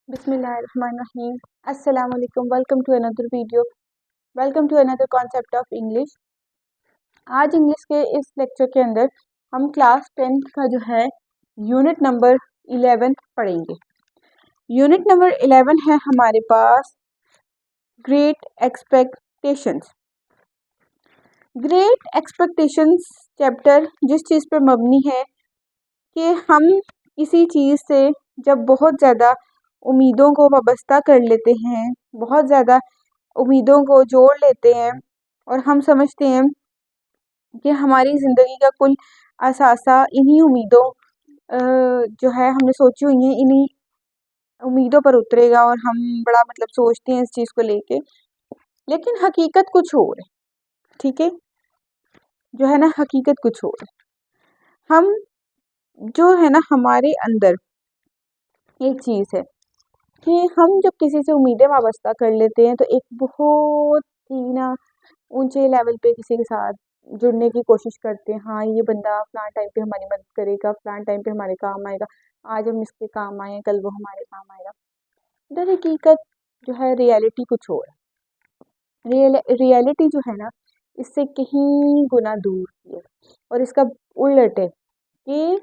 बिस्मिल्लाहिर्रहमानिर्रहीम। अस्सलाम वालेकुम। Welcome to another video. Welcome to another concept of English. आज इंग्लिश के इस लेक्चर के अंदर हम क्लास 10th का जो है यूनिट नंबर 11 पढ़ेंगे। यूनिट नंबर 11 है हमारे पास great expectations. Great expectations chapter जिस चीज़ पर मबनी है कि हम किसी चीज़ से जब बहुत ज़्यादा उम्मीदों को वाबस्ता कर लेते हैं, बहुत ज़्यादा उम्मीदों को जोड़ लेते हैं और हम समझते हैं कि हमारी ज़िंदगी का कुल असासा इन्हीं उम्मीदों जो है हमने सोची हुई हैं, इन्हीं उम्मीदों पर उतरेगा और हम बड़ा सोचते हैं इस चीज़ को लेके, लेकिन हकीकत कुछ और है। ठीक है, जो है ना, हकीकत कुछ और है। हम जो है ना, हमारे अंदर एक चीज़ है कि हम जब किसी से उम्मीदें वाबस्ता कर लेते हैं तो एक बहुत ही ना ऊंचे लेवल पे किसी के साथ जुड़ने की कोशिश करते हैं। हाँ, ये बंदा फलां टाइम पे हमारी मदद करेगा, फलां टाइम पे हमारे काम आएगा, आज हम इसके काम आए, कल वो हमारे काम आएगा। दर हकीकत जो है रियलिटी कुछ और है। रियलिटी जो है ना, इससे कहीं गुना दूर की है और इसका उलट है कि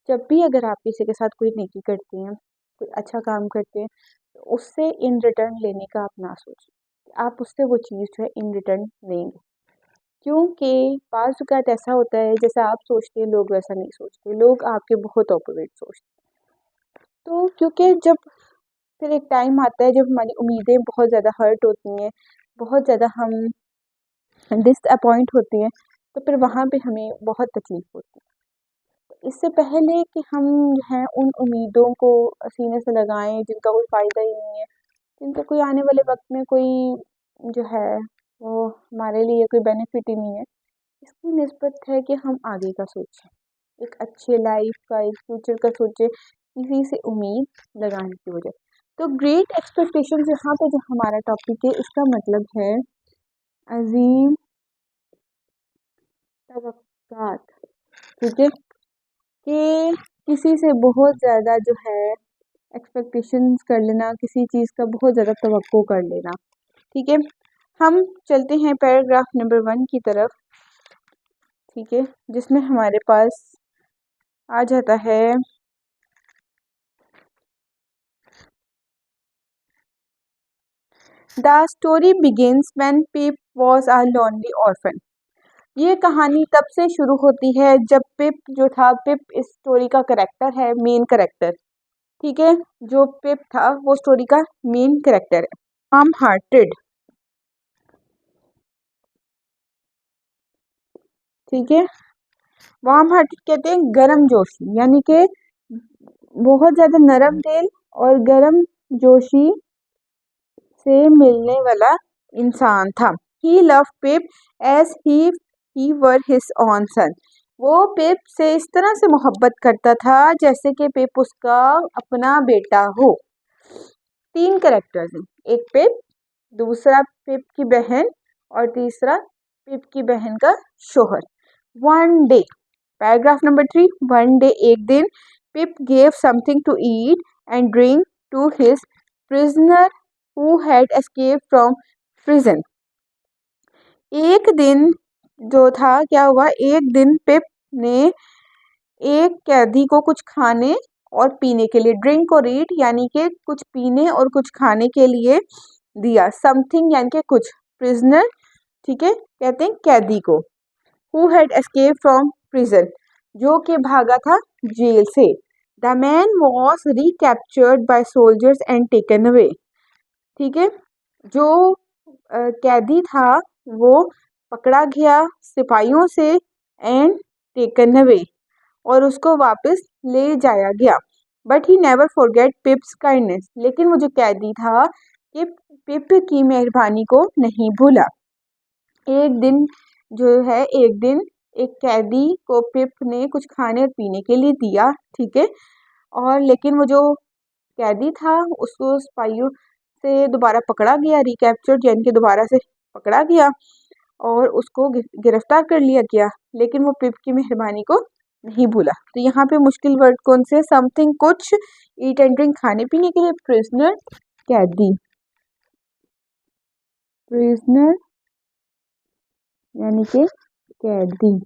जब भी अगर आप किसी के साथ कोई नेकी करते हैं, कोई अच्छा काम करते हैं, तो उससे इन रिटर्न लेने का आप ना सोचें। आप उससे वो चीज़ जो है इन रिटर्न लेंगे, क्योंकि बाज़ औक़ात ऐसा होता है जैसा आप सोचते हैं लोग वैसा नहीं सोचते, लोग आपके बहुत ऑपोजिट सोचते हैं। तो क्योंकि जब फिर एक टाइम आता है जब हमारी उम्मीदें बहुत ज़्यादा हर्ट होती हैं, बहुत ज़्यादा हम डिसअपॉइंट होती हैं, तो फिर वहाँ पे हमें बहुत तकलीफ़ होती है। इससे पहले कि हम जो है उन उम्मीदों को सीने से लगाएं जिनका कोई फ़ायदा ही नहीं है, जिनका कोई आने वाले वक्त में कोई जो है वो हमारे लिए कोई बेनिफिट ही नहीं है, इसकी निस्बत है कि हम आगे का सोचें, एक अच्छे लाइफ का, एक फ्यूचर का सोचें, किसी से उम्मीद लगाने की वजह। तो ग्रेट एक्सपेक्टेशन यहाँ पे जो हमारा टॉपिक है, इसका मतलब है अजीम तवक्कात। ठीक है, कि किसी से बहुत ज़्यादा जो है एक्सपेक्टेशंस कर लेना, किसी चीज़ का बहुत ज़्यादा तवक्को कर लेना। ठीक है, हम चलते हैं पैराग्राफ नंबर 1 की तरफ। ठीक है, जिसमें हमारे पास आ जाता है the story begins when pip was a lonely orphan. ये कहानी तब से शुरू होती है जब पिप जो था, पिप इस स्टोरी का करेक्टर है, मेन करेक्टर। ठीक है, जो पिप था वो स्टोरी का मेन करेक्टर है। Warm hearted. ठीक है, वार्म हार्टेड कहते हैं गर्म जोशी, यानी कि बहुत ज़्यादा नरम दिल और गर्म जोशी से मिलने वाला इंसान था। He love Pip as he were his own son. वो पिप से इस तरह से मोहब्बत करता था जैसे कि पिप उसका अपना बेटा हो। 3 कैरेक्टर्स हैं, एक पिप, दूसरा पिप की बहन और तीसरा पिप की बहन का शोहर। One day, paragraph number 3, one day, एक दिन, Pip gave something to eat and drink to his prisoner who had escaped from prison। एक दिन जो था, क्या हुआ, एक दिन पिप ने एक कैदी को कुछ खाने और पीने के लिए, ड्रिंक और ईट यानी कि कुछ पीने और कुछ खाने के लिए दिया। समथिंग यानी कि कुछ, प्रिजनर, ठीक है, कहते हैं कैदी को। Who had escape from prison, जो कि भागा था जेल से। The man was recaptured by soldiers and taken away. ठीक है, जो कैदी था वो पकड़ा गया सिपाहियों से एंड टेकन अवे, और उसको वापस ले जाया गया। But he never forget पिप्स kindness, लेकिन वो जो कैदी था कि पिप की मेहरबानी को नहीं भूला। एक दिन जो है, एक दिन एक कैदी को पिप ने कुछ खाने और पीने के लिए दिया। ठीक है, और लेकिन वो जो कैदी था उसको सिपाहियों से दोबारा पकड़ा गया, रिकैप्चर्ड यानी कि दोबारा से पकड़ा गया और उसको गिरफ्तार कर लिया गया, लेकिन वो पिप की मेहरबानी को नहीं भूला। तो यहाँ पे मुश्किल वर्ड कौन से? समथिंग कुछ, ईट एंड ड्रिंक खाने पीने के लिए, प्रिजनर कैदी, प्रिजनर यानी कि कैदी,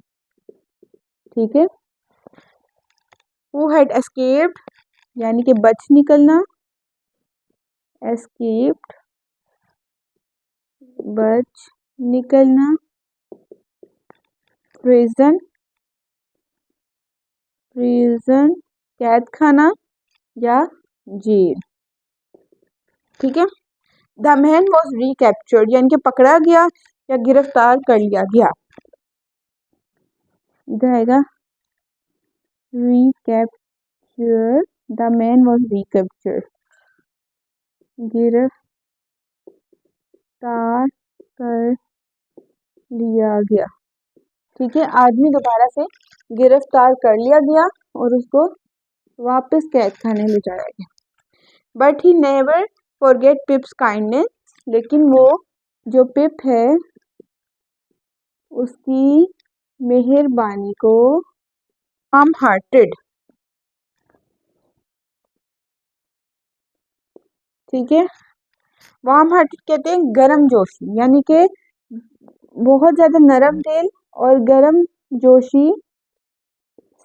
ठीक है। हु हैड एस्केप्ड यानी कि बच निकलना, एस्केप्ड बच निकलना, प्रिजन, प्रिजन कैद खाना या जेल, ठीक है। द मैन वॉज रिकैप्चर्ड यानी कि पकड़ा गया या गिरफ्तार कर लिया गया। इधर आएगा recapture, the man was recaptured, गिरफ्तार कर लिया गया, ठीक है। आदमी दोबारा से गिरफ्तार कर लिया गया और उसको वापस कैद खाने ले जाया गया। But he never forget पिप्स kindness, लेकिन वो जो पिप है उसकी मेहरबानी को, वार्म हार्टेड, ठीक है। वार्म हार्टेड कहते हैं गर्म जोशी, यानी कि बहुत ज्यादा नरम दिल और गर्म जोशी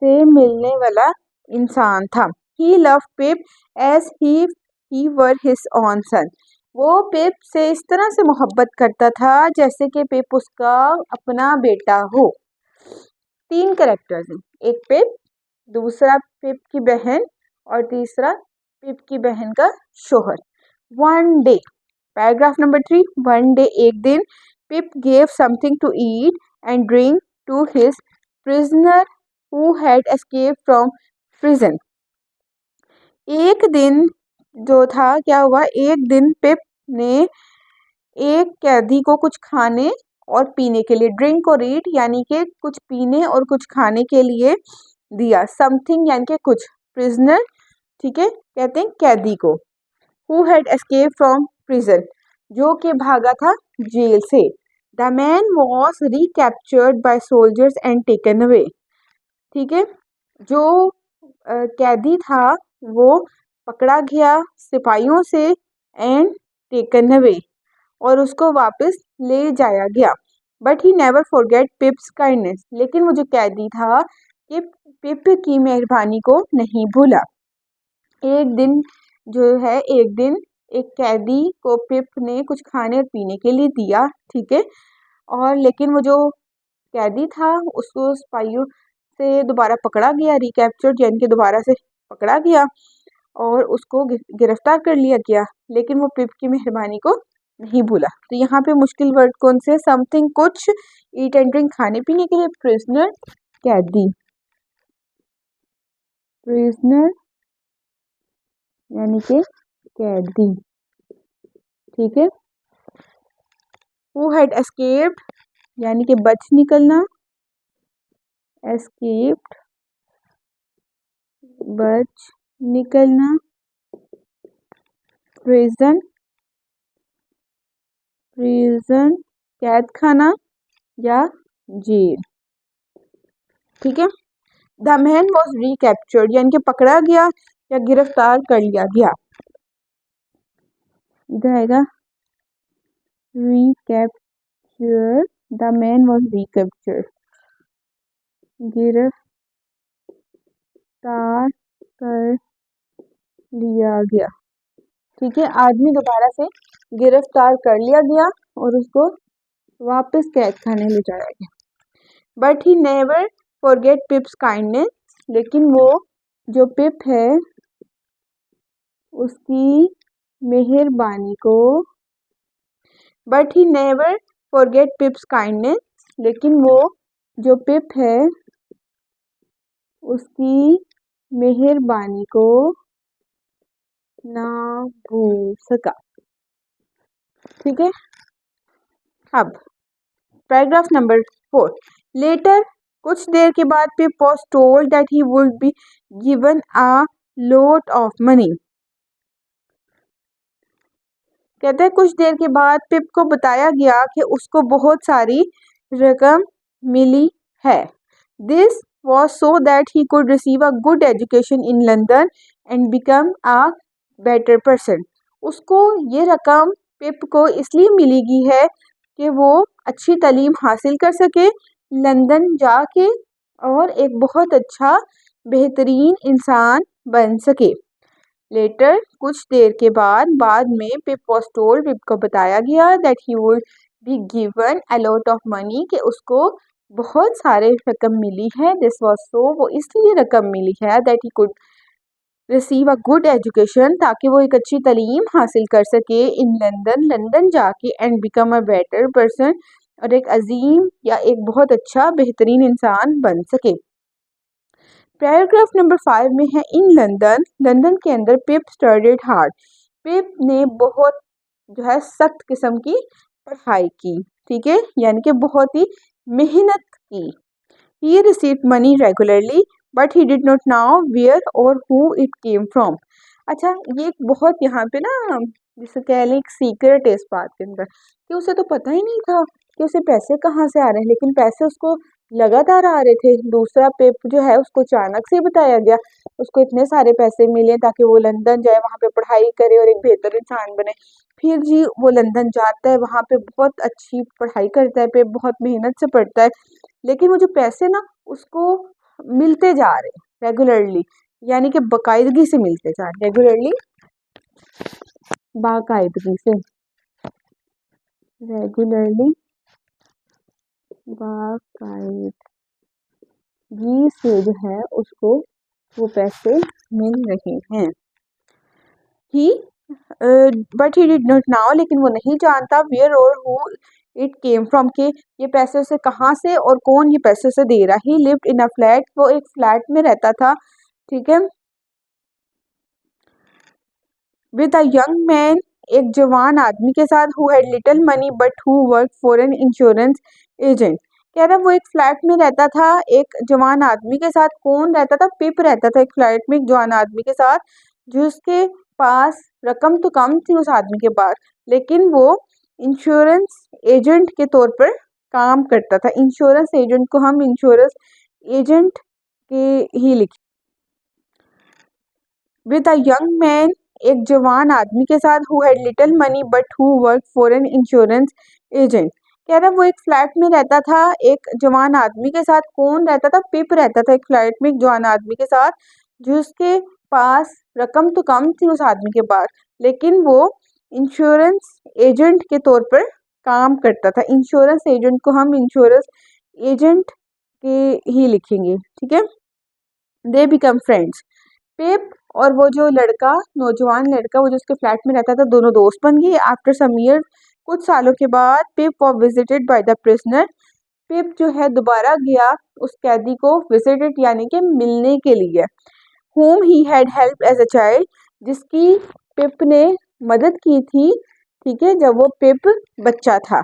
से मिलने वाला इंसान था। He love Pip as he were his own son, वो पिप से इस तरह से मोहब्बत करता था जैसे कि पिप उसका अपना बेटा हो। 3 कैरेक्टर्स हैं, एक पिप, दूसरा पिप की बहन और तीसरा पिप की बहन का शोहर। One day, paragraph number 3, one day एक दिन, Pip gave something to eat and drink to his prisoner who had escaped from prison। एक दिन जो था क्या हुआ, एक दिन पिप ने एक कैदी को कुछ खाने और पीने के लिए, ड्रिंक और ईट यानी कि कुछ पीने और कुछ खाने के लिए दिया, समथिंग यानी कि कुछ, प्रिजनर, ठीक है, कहते हैं कैदी को। Who had escape from prison, जो कि भागा था जेल से। The man was recaptured by soldiers and taken away, ठीक है। जो कैदी था वो पकड़ा गया सिपाहियों से एंड टेकन अवे, और उसको वापस ले जाया गया। But he never forget पिप्स kindness, लेकिन वो जो कैदी था कि पिप की मेहरबानी को नहीं भूला। एक दिन जो है, एक दिन एक कैदी को पिप ने कुछ खाने और पीने के लिए दिया, ठीक है, और लेकिन वो जो कैदी था उसको सिपाहियों से दोबारा पकड़ा गया, रिकैप्चर्ड यानी कि दोबारा से पकड़ा गया और उसको गिरफ्तार कर लिया गया, लेकिन वो पिप की मेहरबानी को नहीं भूला। तो यहाँ पे मुश्किल वर्ड कौन से? समथिंग कुछ, ईट एंड ड्रिंक खाने पीने के लिए, प्रिजनर कैदी, प्रिजनर यानी कि कैदी, ठीक है। हु हैड एस्केप्ड यानी कि बच निकलना, एस्केप्ड बच निकलना, प्रिजन, प्रिजन कैद खाना या जेल, ठीक है। द मैन वॉज रिकैप्चर्ड यानी कि पकड़ा गया या गिरफ्तार कर लिया गया। इधर आएगा recapture, the man was recaptured, गिरफ्तार कर लिया गया, ठीक है। आदमी दोबारा से गिरफ्तार कर लिया गया और उसको वापस कैद खाने ले जाया गया। But he never forget पिप्स kindness, लेकिन वो जो पिप है उसकी मेहरबानी को, but he never forget पिप्स kindness, लेकिन वो जो पिप है उसकी मेहरबानी को ना भूल सका, ठीक है। अब पैराग्राफ नंबर 4, लेटर, कुछ देर के बाद Pip was told that he would be given a lot of money, कहते हैं कुछ देर के बाद पिप को बताया गया कि उसको बहुत सारी रकम मिली है। This was so that he could receive a good education in London and become a better person. उसको ये रकम पिप को इसलिए मिलेगी है कि वो अच्छी तालीम हासिल कर सके लंदन जाके और एक बहुत अच्छा बेहतरीन इंसान बन सके। लेटर कुछ देर के बाद में पिप वॉज टोल्ड, पिप को बताया गया that he would be given a lot of money, कि उसको बहुत सारे रकम मिली है। दिस वॉज सो, वो इसलिए रकम मिली है that he could receive a good education, ताकि वो एक अच्छी तालीम हासिल कर सके इन लंदन, लंदन जाके, and become a better person, और एक अजीम या एक बहुत अच्छा बेहतरीन इंसान बन सके। पैराग्राफ नंबर 5 में है इन लंदन, लंदन के अंदर पिप स्टडीड हार्ड, पिप ने बहुत जो है सख्त किस्म की पढ़ाई की, ठीक है, यानी कि बहुत ही मेहनत की। He received money regularly but he did not know where और हु इट केम फ्रॉम। अच्छा, ये एक बहुत यहाँ पे ना जिसे कह लें एक सीक्रेट है इस बात के अंदर, कि उसे तो पता ही नहीं था कि उसे पैसे कहाँ से आ रहे हैं, लेकिन पैसे उसको लगातार आ रहे थे। दूसरा पिप जो है उसको अचानक से बताया गया, उसको इतने सारे पैसे मिले ताकि वो लंदन जाए, वहाँ पे पढ़ाई करे और एक बेहतर इंसान बने। फिर जी वो लंदन जाता है, वहाँ पे बहुत अच्छी पढ़ाई करता है, पिप बहुत मेहनत से पढ़ता है, लेकिन वो जो पैसे ना उसको मिलते जा रहे रेगुलरली, यानी कि बाकायदगी से मिलते जा रहे रेगुलरली, बाकायदगी से, रेगुलरली बाकायदगी से जो है उसको वो पैसे मिल रहे हैं। He but he did not now, लेकिन वो नहीं जानता वेयर और हु इट केम फ्रॉम, के ये पैसे से कहाँ से और कौन ये पैसे से दे रहा। ही लिव्ड इन अ फ्लैट, वो एक फ्लैट में रहता था, ठीक है, विद अ यंग मैन, एक जवान आदमी के साथ, who had little money but who work for an insurance agent. कह रहा वो एक फ्लैट में रहता था एक जवान आदमी के साथ। कौन रहता था? पिप रहता था एक फ्लैट में एक जवान आदमी के साथ, जिसके पास रकम तो कम थी उस आदमी के पास, लेकिन वो इंश्योरेंस एजेंट के तौर पर काम करता था। इंश्योरेंस एजेंट को हम इंश्योरेंस एजेंट के ही लिखे। विद अ यंग मैन, एक जवान आदमी के साथ, who had little money but who work for an insurance agent. कह रहा वो एक फ्लैट में रहता था एक जवान आदमी के साथ। कौन रहता था? पिप रहता था एक फ्लैट में एक जवान आदमी के साथ, जिसके पास रकम तो कम थी उस आदमी के पास, लेकिन वो इंश्योरेंस एजेंट के तौर पर काम करता था। इंश्योरेंस एजेंट को हम इंश्योरेंस एजेंट के ही लिखेंगे, ठीक है। दे बिकम फ्रेंड्स, पिप और वो जो लड़का, नौजवान लड़का, वो जो उसके फ्लैट में रहता था, दोनों दोस्त बन गए। आफ्टर सम ईयर, कुछ सालों के बाद, Pip was visited by the prisoner, Pip जो है दोबारा गया उस कैदी को विजिटेड यानी कि मिलने के लिए, whom he had helped as a child, जिसकी पिप ने मदद की थी, ठीक है, जब वो पिप बच्चा था।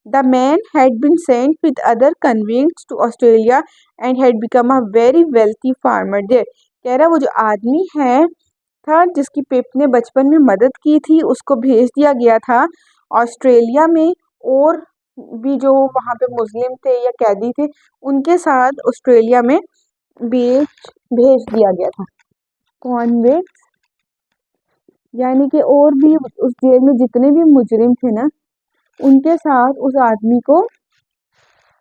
The man had been sent with other convicts to Australia and had become a very wealthy farmer there. कह रहा वो जो आदमी है था जिसकी पिप ने बचपन में मदद की थी, उसको भेज दिया गया था ऑस्ट्रेलिया में, और भी जो वहाँ पे मुस्लिम थे या कैदी थे उनके साथ ऑस्ट्रेलिया में भेज दिया गया था। कॉन्विक्ट यानी कि और भी उस जेल में जितने भी मुजरिम थे ना, उनके साथ उस आदमी को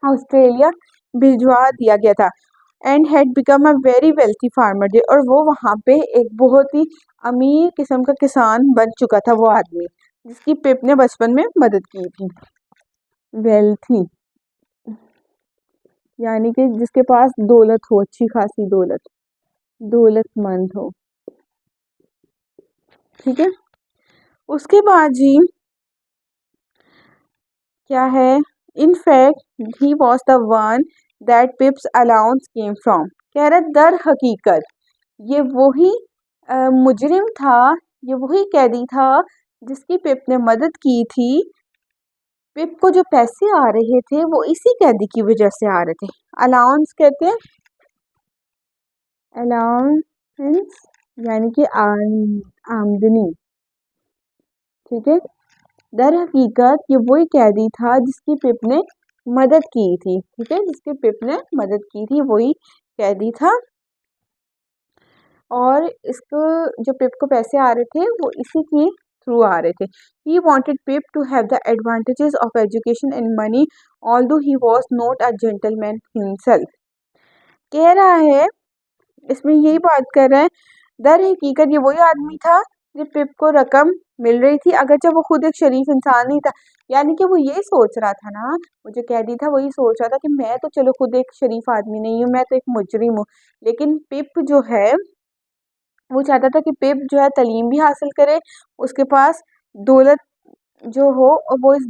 ऑस्ट्रेलिया भिजवा दिया गया था। And had become a very wealthy farmer day, और वो वहाँ पे एक बहुत ही अमीर किस्म का किसान बन चुका था वो आदमी जिसकी पिप ने बचपन में मदद की थी। वेल्थी यानी कि जिसके पास दौलत हो, अच्छी खासी दौलत, दौलतमंद हो, ठीक है। उसके बाद जी क्या है, in fact he was the one that पिप्स allowance came from. कह रहा दर हकीकत ये वही मुजरिम था, ये वही कैदी था जिसकी पिप ने मदद की थी। पिप को जो पैसे आ रहे थे वो इसी कैदी की वजह से आ रहे थे। अलाउंस कहते हैं, अलाउंस यानी कि आमदनी, ठीक है। दर हकीकत ये वही कैदी था जिसकी पिप ने मदद की थी, ठीक है, जिसकी पिप ने मदद की थी, वही कैदी था और इसको जो पिप को पैसे आ रहे थे वो इसी के थ्रू आ रहे थे। He wanted Pip to have the advantages of education and money although he was not a gentleman himself. कह रहा है, इसमें यही बात कर रहा है, दर हकीकत ये वही आदमी था जब पिप को रकम मिल रही थी, अगर जब वो खुद एक शरीफ इंसान नहीं था। यानी कि वो ये सोच रहा था ना, वो जो कैदी था वही सोच रहा था कि मैं तो चलो खुद एक शरीफ आदमी नहीं हूँ, मैं तो एक मुजरिम हूँ, लेकिन पिप जो है वो चाहता था कि पिप जो है तालीम भी हासिल करे, उसके पास दौलत जो हो और वो इस